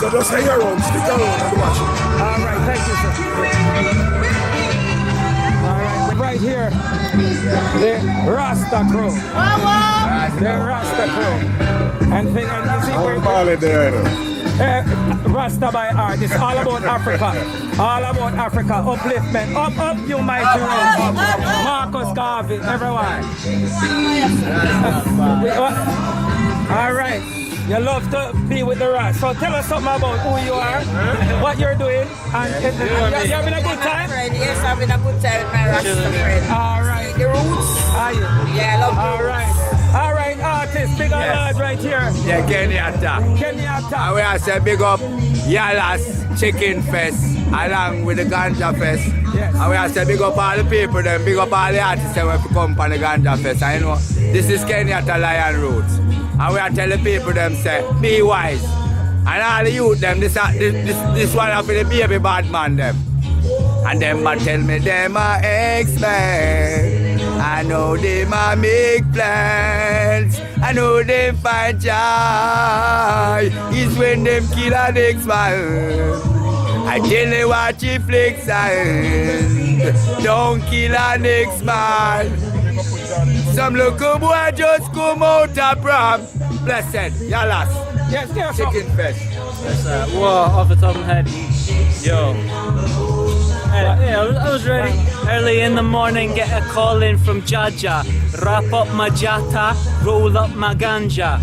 So just hang around, stick around and watch it. All right, thank you, sir. All right, right here, the Rasta crew. The Rasta crew. And you see where Rasta by art. It's all about Africa. All about Africa. Upliftment. Up, you mighty road. Marcus Garvey, everyone. All right. You love to be with the Rasta. So tell us something about who you are, what you're doing, and you having a good time? Yes, having a good time with my Rasta friend. All right. The roots? Are you? Yeah, I love the roots. All right, artist, big up large right here. Yeah, Kenyatta. Kenyatta. And we have said big up Yalas Chicken Fest along with the Ganja Fest. Yes. And we have said big up all the people, then big up all the artists that will come for the Ganja Fest. I know this is Kenyatta Lion Roots. And we are telling people them say, be wise. And all the youth them, this one up for the baby bad man them. And them but tell me them are X-Men. I know them a make plans. I know them find joy. Is when them kill an X-Man. I tell you what you flex and don't kill an X-Man. Some local boy just come out of prom. Blessed, Yalas. Yes, Chicken Fest. Yes, whoa, off the top of my head. Yo. I was ready. Early in the morning, get a call in from Jaja. Wrap up my jata, roll up my ganja.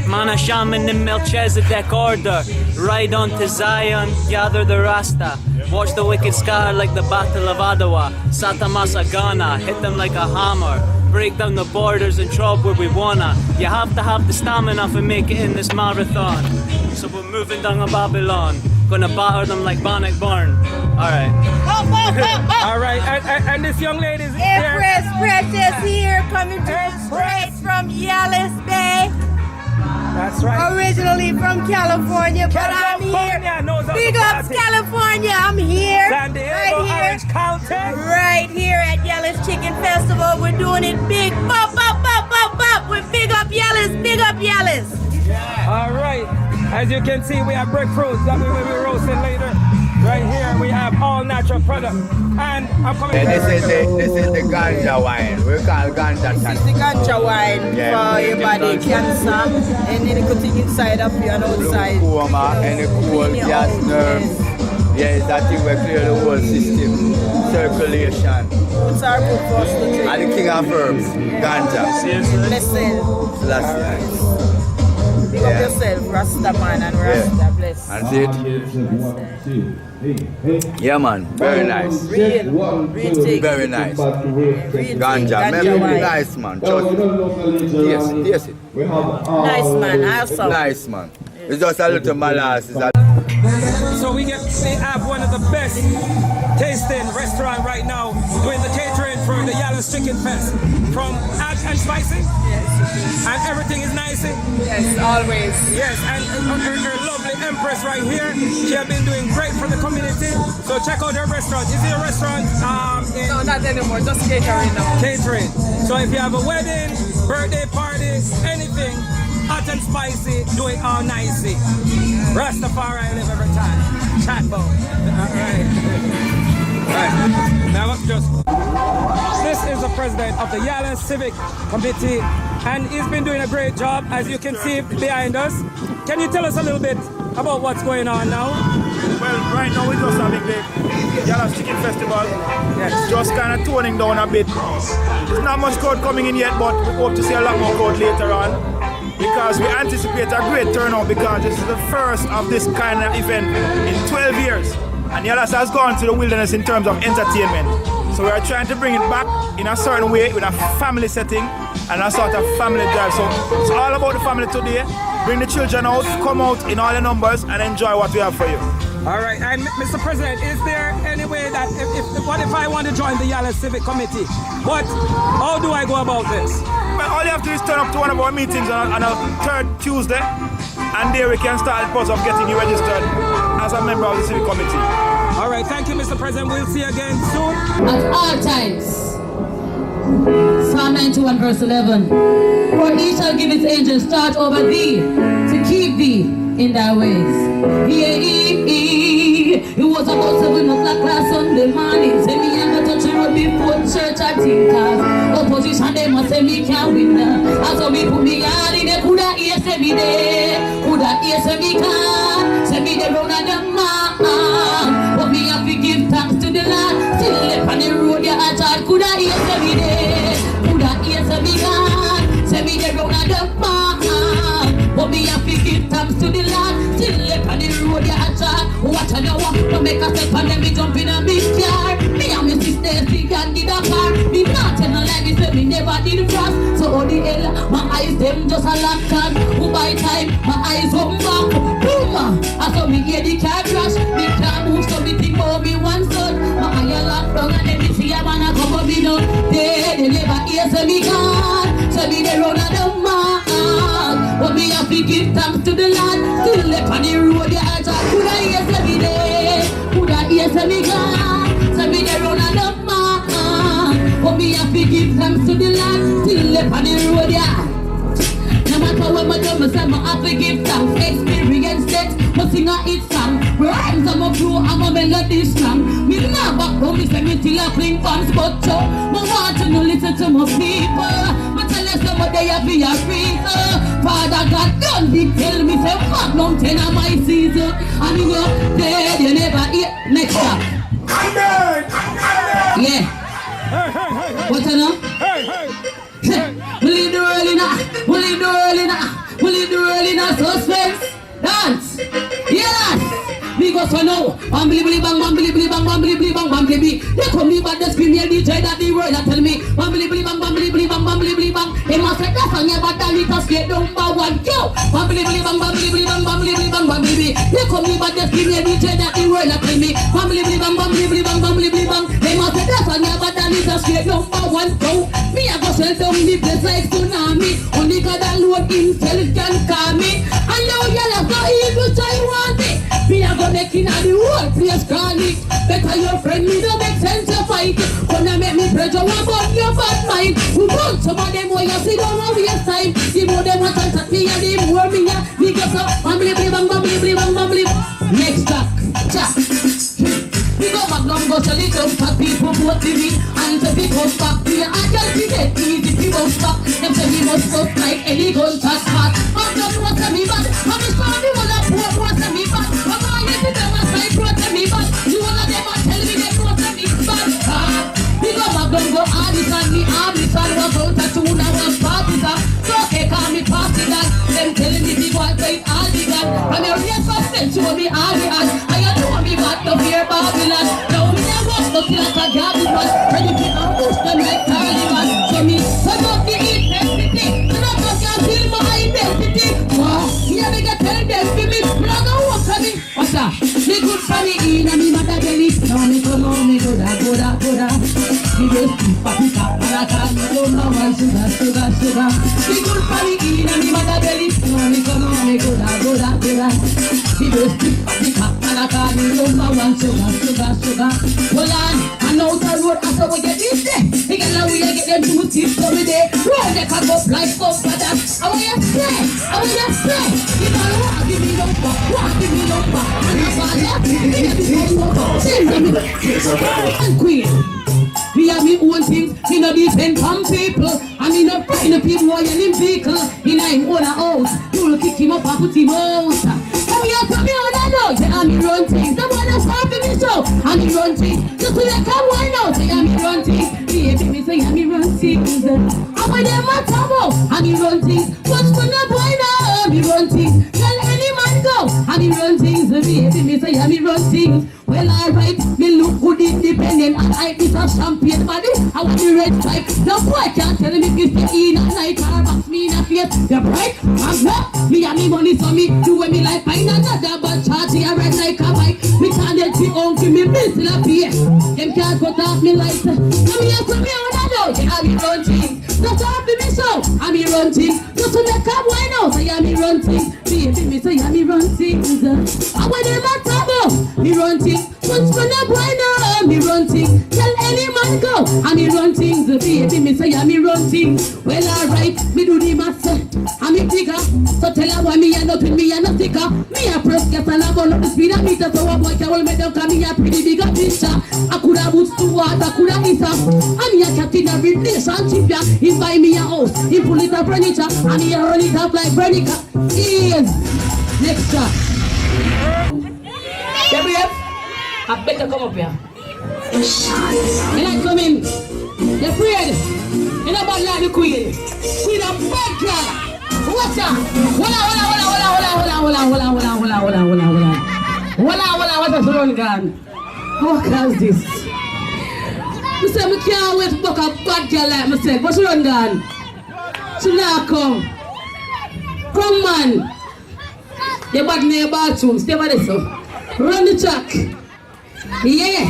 Man a shaman in Melchizedek order. Ride on to Zion, gather the Rasta. Watch the wicked scatter like the Battle of Adwa. Satamasa Ghana, hit them like a hammer. Break down the borders and trod where we wanna. You have to have the stamina to make it in this marathon. So we're moving down on Babylon. Gonna batter them like Bannockburn. Alright. Alright, and this young lady is Empress Precious here, coming to us straight from Yellis Bay. That's right. Originally from California, but I'm here. Big ups California, I'm here. San Diego, right here. Orange County. Right here at Yellis Chicken Festival. We're doing it big. Bop, bop, bop, bop, bop. We're big up Yellis, big up Yellis. Alright, as you can see, we have breadfruits that we will be roasting later. Right here, we have all natural products. And I'm coming This is the ganja wine. We call ganja. This is the ganja wine for your body cancer. And then it could take inside of you and outside. Coma, any cold gas nerves. Yes, that thing will clear the whole system. Circulation. It's our good for us to drink. And the king of herbs, ganja. Blessed. Last night. Big up yourself, Rasta man and Rasta bless. That's it. Yeah man, very nice. Real thing. Very nice. Real Ganja, thing. very nice man. Taste it. Nice man, awesome. Nice man. It's just a little molasses. So we have one of the best tasting restaurant right now doing the catering for the Yellis Chicken Fest from hot and spicy. Yes. And everything is nice. Yes, always. Yes, and her lovely Empress right here. She has been doing great for the community. So check out her restaurant. Is it a restaurant? No, not anymore. Just catering now. Catering. So if you have a wedding, birthday party, anything, hot and spicy, do it all nicey. Rastafari live every time. Chatbo. Alright. Right. Now this is the president of the Yellis Civic Committee, and he's been doing a great job, as you can see behind us. Can you tell us a little bit about what's going on now? Well, right now we're just having the Yellis Chicken Festival. Yes. Just kind of toning down a bit. There's not much crowd coming in yet, but we hope to see a lot more crowd later on. because we anticipate a great turnout because this is the first of this kind of event in 12 years. And Yallahs has gone to the wilderness in terms of entertainment. So we are trying to bring it back in a certain way with a family setting and a sort of family drive. So it's all about the family today. Bring the children out, come out in all the numbers and enjoy what we have for you. All right, and Mr. President, is there any way that what if I want to join the Yallahs Civic Committee? How do I go about this? Well, all you have to do is turn up to one of our meetings on a third Tuesday, and there we can start the process of getting you registered as a member of the Civic Committee. All right, thank you, Mr. President. We'll see you again soon. At all times. Psalm 91 verse 11. For he shall give his angels charge over thee, to keep thee in thy ways. It was about 7 o'clock last Sunday morning. Say me and the touch road before church I think of opposition, they must say me can't win. As so me put me yard in the coulda ear say me there, coulda ear say me can, say me the round of the man. But me have to give thanks to the Lord. Still left on the road, yeah, I thought coulda ear say me there, coulda ear say me can, say me the round of the man. But me have to give thanks to the Lord. Still left on the road, yeah, I thought what I know, to make a step and then me jump in a big car. Me and my sister stick and did a car. Me not tell no lie, me say me never did cross. So all the hell, my eyes them just a locked on. Who by time, my eyes come back. Boom! I saw me hear the car crash. Me can't move, so me think about me one son. My eye locked down and then me see a man a come up me down. They never hear say me gone. So me they run out of man. But me have to give thanks to the Lord. Still left on the road, yeah, I thought could I hear say me there? Could I hear say me gone? So me they run out of man. But me have to give thanks to the Lord. Still left on the road, yeah. No matter what my done, I have to give thanks. Experience that, but sing a hit song. Rhymes I'm a flow, I'm a melody strong. Me not back home, me say me till I cling fans. But I want to know listen to my people. But tell us what they have be a reason. Father God done did tell me say Magnum 10 of my season. And you know, dead you never hear. Next up. Yeah. What you know? Will you do early now? Will you do early now? Will you do early now? Suspense? Dance? Yes! We go so now. Bambly bang, bambly bang, bambly bang, bambly. They call me but the scream DJ that the world tell me. Bambly bang, bambly bang, bambly bang. They must say that's on your battle because get number one. Yo! Bambly bang, bambly bang, bambly bang, bambly. They call me but the scream DJ that the world tell me. Bambly bang, bambly bang, bambly bang. They must say that's on your battle because get number one. Yo! Me I go sell down the place like tsunami. Only God alone himself can calm me. And now Yallahs no evil so you want it. Me I go making all the whole place chronic. Better your friend me don't make sense to fight. Gonna make me pressure about your bad mind. Who want some of them where you see don't know waste time. The more them want to me and the more me ya. Because of bambly bang, bambly bang, bambly. Next track. We go back down, go to little fat people vote to me. And to pick up back here, I just be dead easy to bounce back. Them say me must go like any gun fat fat. I'm not want to me back. I'm just found you all up poor want to me back. I'm all you to them and say brought to me back. You all of them and tell me they brought to me back. We go back down, go artisan, me artisan. Was out to tune and was partisan. So they call me partisan. Them telling me the boy playing artisan. And they're real fast and show me artisan. I know me back to fear Babylon. Now me never walk up like a garbage man. Ready to ambush them like Taliban. So me turn up the intensity. Turn up the can't feel my identity. Wow, me never get tell them for me. Me not gonna walk for me. What's that? Me good for me in and me mother belly. Now me come on me go da. Me just keep a pick up and I can't go now and sugar. Me good for me in and me mother belly. Now me come on me go da. Me just keep a pick up and I can't number one sugar. Hold on, I know the road after we get this day. We get now we get them two tips every day. Roll the car up like stuff for that. I want you to say. If I want, give me number. And if I left, give me number. And queen. We have me own things, we no depend on people. And we no find the people who are in vehicle. In him own a house, you will kick him up and put him out. Come here, say I'm me run things. The one that's happy me so. I'm me run things. Just so you can wind out. Say I'm me run things. Baby, baby, me say I'm run things. I want them a trouble, I'm run things. What's for the boy now? I'm run things. Tell any man go, I'm run things. Baby, me say I'm run things. Well, alright, me look good independent and I is a champion body. I want the red stripe. No boy can't tell me if you in a night or box me in a face. You're bright, I'm not. Me and me money so me do when me like find another but charge a red like a bike. Me can't let you on to me miss in a face. Them can't cut off me lights. Come here, I know. I'm me run things. Just off me so I'm me run things. Just to make up why now say I'm me run things. Baby me say I'm me run things. I want them a trouble. Me run things. What's for the boy now? Me run things. Tell any man go. I'm me run things. Baby me say I'm me run things. Well alright, me do the math. I'm me digger. So tell her why me a nothing, me a no sticker. Me a press gas and I burn up the speed of meter. So a boy can hold me down cause me a pretty bigger picture. I coulda boots to water, coulda eat up. I'm me a cat in a relationship ya. He buy me a house, he pull it up furniture. And he run it up like Bernica. Yes. Next shot. WF, I better come up here. You like coming? You're afraid? You're not bad like the queen. Queen of bad girl. What's up? What's a run gun? How can this? I say I can't wait to fuck a bad girl like myself. What's run gun? She not come. Come man. They bad in your bathroom. Stay by this up. Run the track. Yeah.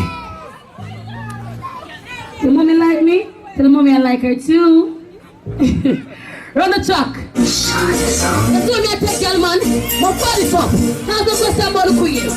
Tell mommy like me. Tell mommy I like her too. Run the track. That's why me I take y'all man. My body up. Now the best about the queen.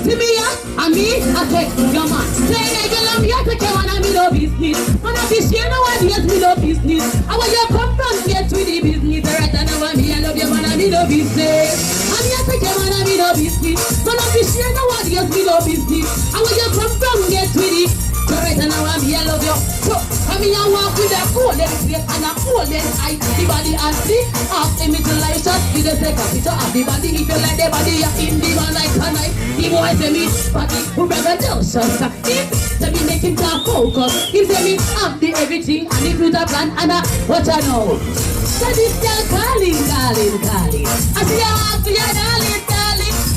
See me ya, and me I take your man. Say hey girl I'm here to take one and me no business. And I be share no ideas me no business. I want you come from get with the business. Right now I'm here I love you man and me no business. I'm here to take your man and me no business. So I be share no ideas me no business. I want you come from get with it. So right now I'm here I love you. So come here and walk with a golden face and a golden eye. The body and see half image life shot. See the second picture of the body. If you like the body, you're in the man like a knife. The boy say me, body, who brother knows us. If say me make him talk focus. If say me have the everything and the future plan and what I know. So this girl calling. I see you have to your darling.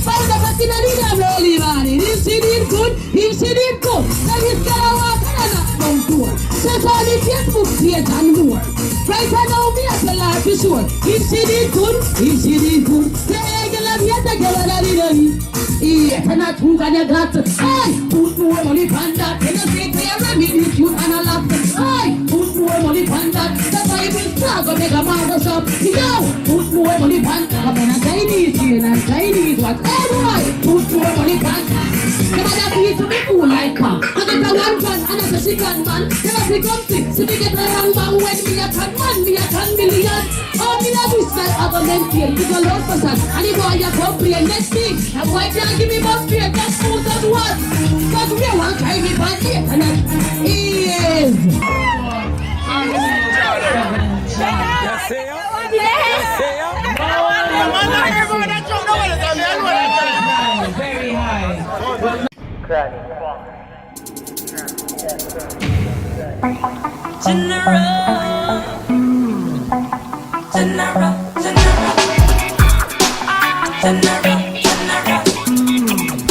Find the fucking and the damn rolling money. If she did good, then this girl walk and not come door. Check on the Facebook page and more. Right now me I tell her for sure. If she did good, say hey girl I'm here to get what I did. Yes, and I took and you got to. Hey, put more money on that. And you say clear remedy, you and I laugh. Hey, put more money on that. The Bible start go make a mother shop. Yo, put more money on that. I'm a Chinese here and Chinese what? Hey boy, put more money on that. Come on, that piece of me cool like her. I get a one man and I say she can man. Then I say come sick, so me get a wrong man when me a 10 man, me a 10 million. Oh, me not wish that I go then feel. It's a lot for that. And the boy you complain next thing. And boy can't give me more fear, just smooth as what. Cause we want to carry me by the internet. Yes. Very high.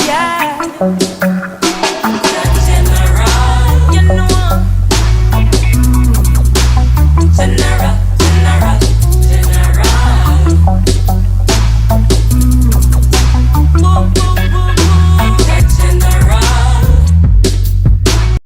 Yeah.